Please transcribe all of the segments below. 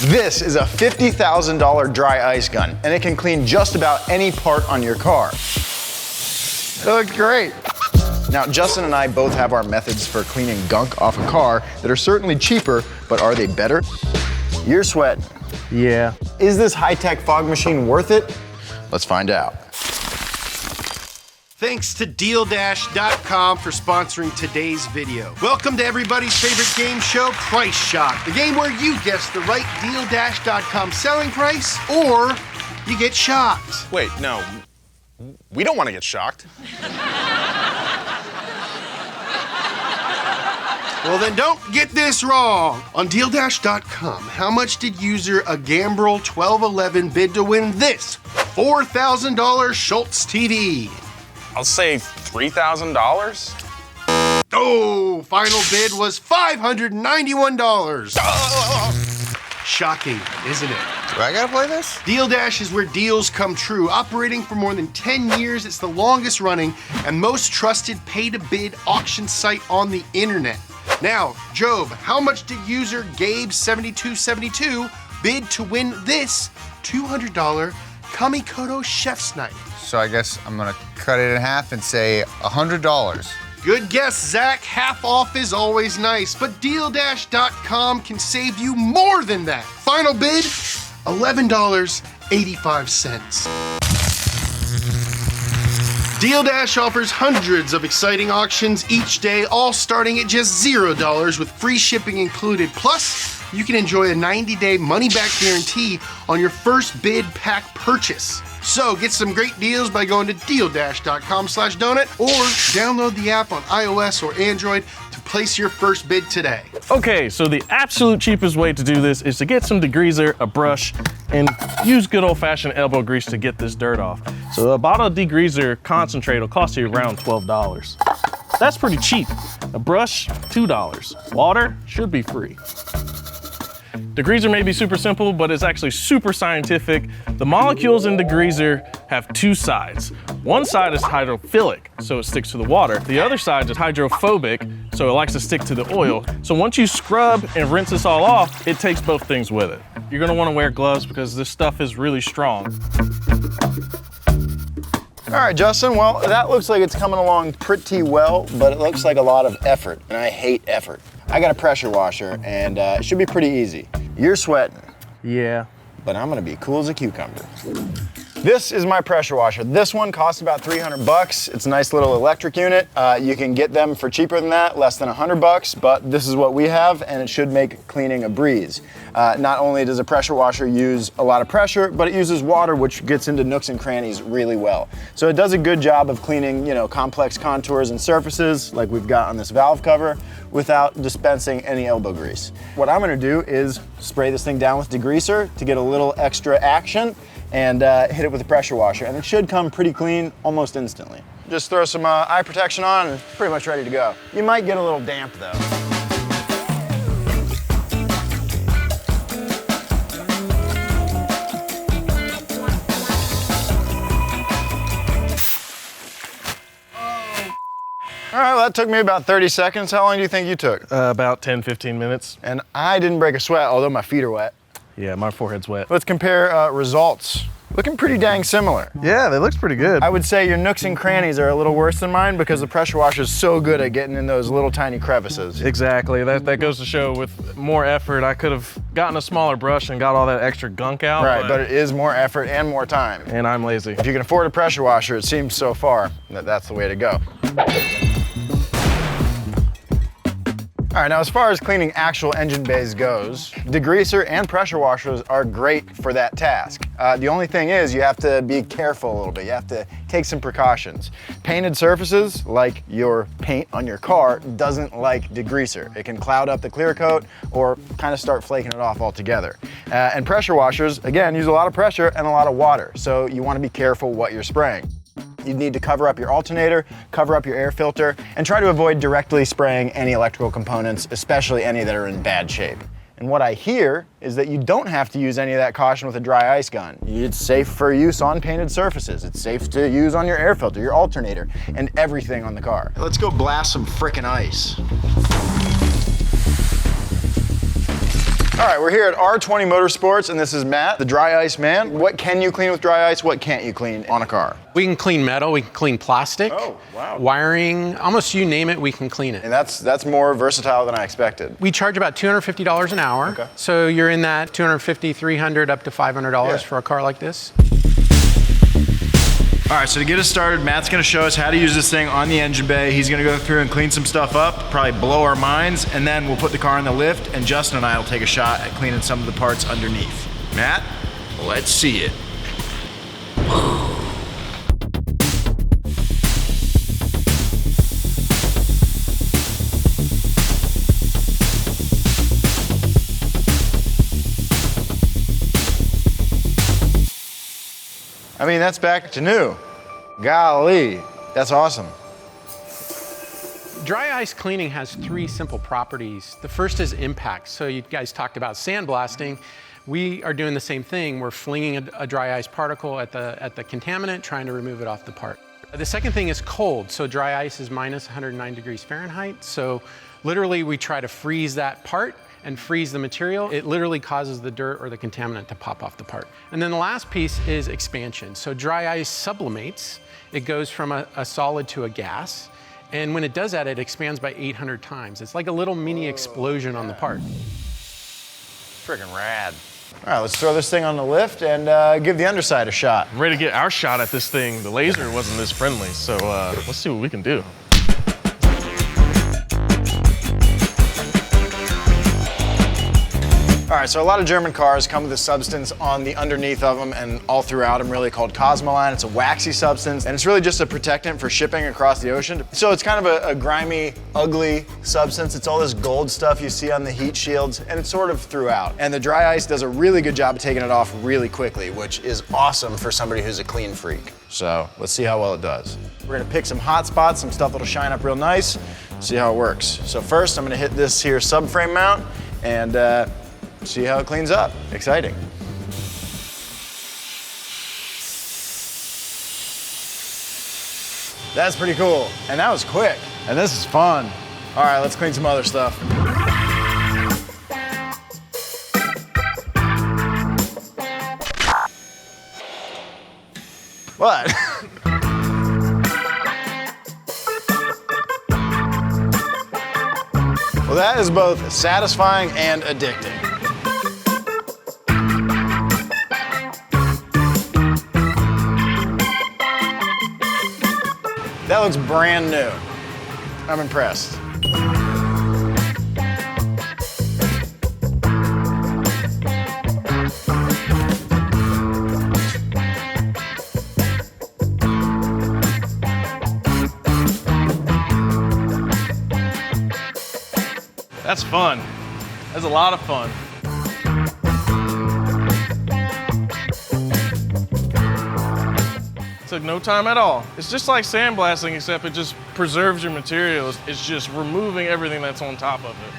This is a $50,000 dry ice gun, and it can clean just about any part on your car. It looks great. Now, Justin and I both have our methods for cleaning gunk off a car that are certainly cheaper, but are they better? You're sweating. Yeah. Is this high-tech fog machine worth it? Let's find out. Thanks to DealDash.com for sponsoring today's video. Welcome to everybody's favorite game show, Price Shock, the game where you guess the right DealDash.com selling price or you get shocked. Wait, no. We don't want to get shocked. Well, then don't get this wrong. On DealDash.com, how much did user a Gambrel 1211 bid to win this $4,000 Schultz TV? I'll say $3,000. Oh, final bid was $591. Shocking, isn't it? Do I gotta play this? Deal Dash is where deals come true. Operating for more than 10 years, it's the longest running and most trusted pay-to-bid auction site on the internet. Now, Job, how much did user Gabe7272 bid to win this $200 Kamikoto chef's knife? So I guess I'm gonna cut it in half and say $100. Good guess, Zach. Half off is always nice, but DealDash.com can save you more than that. Final bid, $11.85. Deal Dash offers hundreds of exciting auctions each day, all starting at just $0 with free shipping included. Plus, you can enjoy a 90-day money-back guarantee on your first bid pack purchase. So get some great deals by going to DealDash.com/donut or download the app on iOS or Android to place your first bid today. Okay, so the absolute cheapest way to do this is to get some degreaser, a brush, and use good old-fashioned elbow grease to get this dirt off. So a bottle of degreaser concentrate will cost you around $12. That's pretty cheap. A brush, $2. Water should be free. Degreaser may be super simple, but it's actually super scientific. The molecules in degreaser have two sides. One side is hydrophilic, so it sticks to the water. The other side is hydrophobic, so it likes to stick to the oil. So once you scrub and rinse this all off, it takes both things with it. You're gonna wanna wear gloves because this stuff is really strong. All right, Justin, well, that looks like it's coming along pretty well, but it looks like a lot of effort, and I hate effort. I got a pressure washer, and it should be pretty easy. You're sweating. Yeah. But I'm gonna be cool as a cucumber. This is my pressure washer. This one costs about 300 bucks. It's a nice little electric unit. You can get them for cheaper than that, less than 100 bucks, but this is what we have, and it should make cleaning a breeze. Not only does a pressure washer use a lot of pressure, but it uses water, which gets into nooks and crannies really well. So it does a good job of cleaning, you know, complex contours and surfaces like we've got on this valve cover without dispensing any elbow grease. What I'm gonna do is spray this thing down with degreaser to get a little extra action and hit it with a pressure washer, and it should come pretty clean almost instantly. Just throw some eye protection on and it's pretty much ready to go. You might get a little damp though. All right, well, that took me about 30 seconds. How long do you think you took? About 10, 15 minutes. And I didn't break a sweat, although my feet are wet. Yeah, my forehead's wet. Let's compare results. Looking pretty dang similar. Yeah, that looks pretty good. I would say your nooks and crannies are a little worse than mine because the pressure washer is so good at getting in those little tiny crevices. Exactly, that goes to show with more effort, I could have gotten a smaller brush and got all that extra gunk out. Right, but it is more effort and more time. And I'm lazy. If you can afford a pressure washer, it seems so far that that's the way to go. All right, now as far as cleaning actual engine bays goes, degreaser and pressure washers are great for that task. The only thing is you have to be careful a little bit. You have to take some precautions. Painted surfaces, like your paint on your car, doesn't like degreaser. It can cloud up the clear coat or kind of start flaking it off altogether. And pressure washers, again, use a lot of pressure and a lot of water, so you want to be careful what you're spraying. You need to cover up your alternator, cover up your air filter, and try to avoid directly spraying any electrical components, especially any that are in bad shape. And what I hear is that you don't have to use any of that caution with a dry ice gun. It's safe for use on painted surfaces. It's safe to use on your air filter, your alternator, and everything on the car. Let's go blast some frickin' ice. All right, we're here at R20 Motorsports, and this is Matt, the dry ice man. What can you clean with dry ice? What can't you clean on a car? We can clean metal, we can clean plastic, wiring, almost you name it, we can clean it. And that's more versatile than I expected. We charge about $250 an hour. Okay. So you're in that $250, $300, up to $500 for a car like this. All right, so to get us started, Matt's gonna show us how to use this thing on the engine bay. He's gonna go through and clean some stuff up, probably blow our minds, and then we'll put the car in the lift, and Justin and I will take a shot at cleaning some of the parts underneath. Matt, let's see it. I mean, that's back to new. Golly, that's awesome. Dry ice cleaning has 3 simple properties. The first is impact. So you guys talked about sandblasting. We are doing the same thing. We're flinging a dry ice particle at the contaminant, trying to remove it off the part. The second thing is cold. So dry ice is minus 109 degrees Fahrenheit. So literally we try to freeze that part and freeze the material. It literally causes the dirt or the contaminant to pop off the part. And then the last piece is expansion. So dry ice sublimates. It goes from a solid to a gas. And when it does that, it expands by 800 times. It's like a little mini explosion on the part. Freaking rad. All right, let's throw this thing on the lift and give the underside a shot. I'm ready to get our shot at this thing. The laser wasn't this friendly, so let's see what we can do. All right, so a lot of German cars come with a substance on the underneath of them and all throughout them, really called Cosmoline. It's a waxy substance, and it's really just a protectant for shipping across the ocean. So it's kind of a grimy, ugly substance. It's all this gold stuff you see on the heat shields, and it's sort of throughout. And the dry ice does a really good job of taking it off really quickly, which is awesome for somebody who's a clean freak. So let's see how well it does. We're gonna pick some hot spots, some stuff that'll shine up real nice, see how it works. So first, I'm gonna hit this here subframe mount and see how it cleans up. Exciting. That's pretty cool. And that was quick. And this is fun. All right, let's clean some other stuff. What? Well, that is both satisfying and addicting. That looks brand new. I'm impressed. That's fun. That's a lot of fun. Took no time at all. It's just like sandblasting, except it just preserves your materials. It's just removing everything that's on top of it.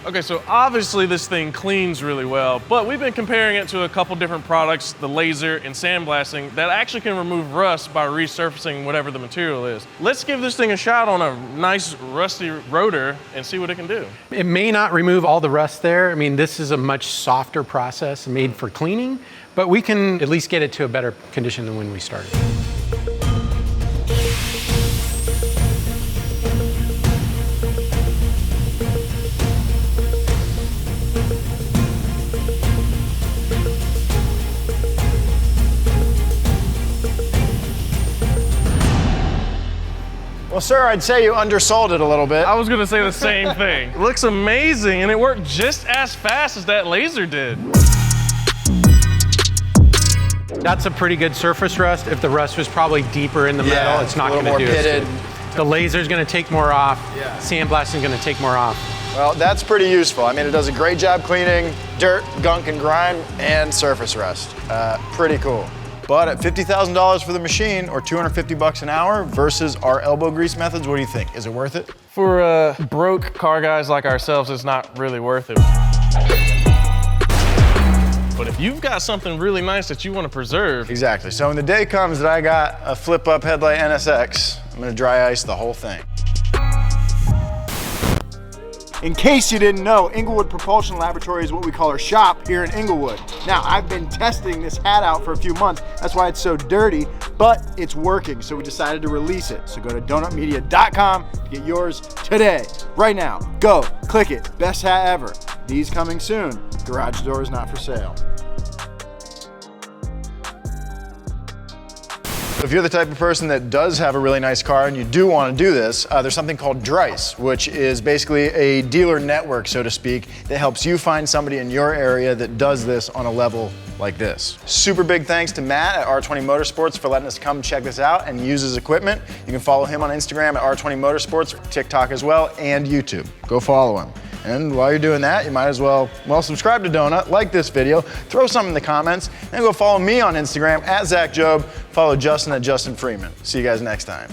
Okay, so obviously this thing cleans really well, but we've been comparing it to a couple different products, the laser and sandblasting, that actually can remove rust by resurfacing whatever the material is. Let's give this thing a shot on a nice rusty rotor and see what it can do. It may not remove all the rust there. I mean, this is a much softer process made for cleaning, but we can at least get it to a better condition than when we started. Well, sir, I'd say you undersold it a little bit. I was gonna say the same thing. It looks amazing, and it worked just as fast as that laser did. That's a pretty good surface rust. If the rust was probably deeper in the metal, it's not gonna do it. The laser's gonna take more off. Sandblasting's gonna take more off. Well, that's pretty useful. I mean, it does a great job cleaning dirt, gunk, and grime, and surface rust. Pretty cool. But at $50,000 for the machine, or $250 an hour versus our elbow grease methods, what do you think? Is it worth it? For broke car guys like ourselves, it's not really worth it. But if you've got something really nice that you want to preserve. Exactly. So when the day comes that I got a flip-up headlight NSX, I'm gonna dry ice the whole thing. In case you didn't know, Inglewood Propulsion Laboratory is what we call our shop here in Inglewood. Now, I've been testing this hat out for a few months. That's why it's so dirty, but it's working. So we decided to release it. So go to donutmedia.com to get yours today. Right now, go, click it. Best hat ever. These coming soon. Garage door is not for sale. If you're the type of person that does have a really nice car and you do want to do this, there's something called Degreaser, which is basically a dealer network, so to speak, that helps you find somebody in your area that does this on a level like this. Super big thanks to Matt at R20 Motorsports for letting us come check this out and use his equipment. You can follow him on Instagram at R20 Motorsports, TikTok as well, and YouTube. Go follow him. And while you're doing that, you might as well subscribe to Donut, like this video, throw something in the comments, and go follow me on Instagram at Zach Job. Follow Justin at Justin Freeman. See you guys next time.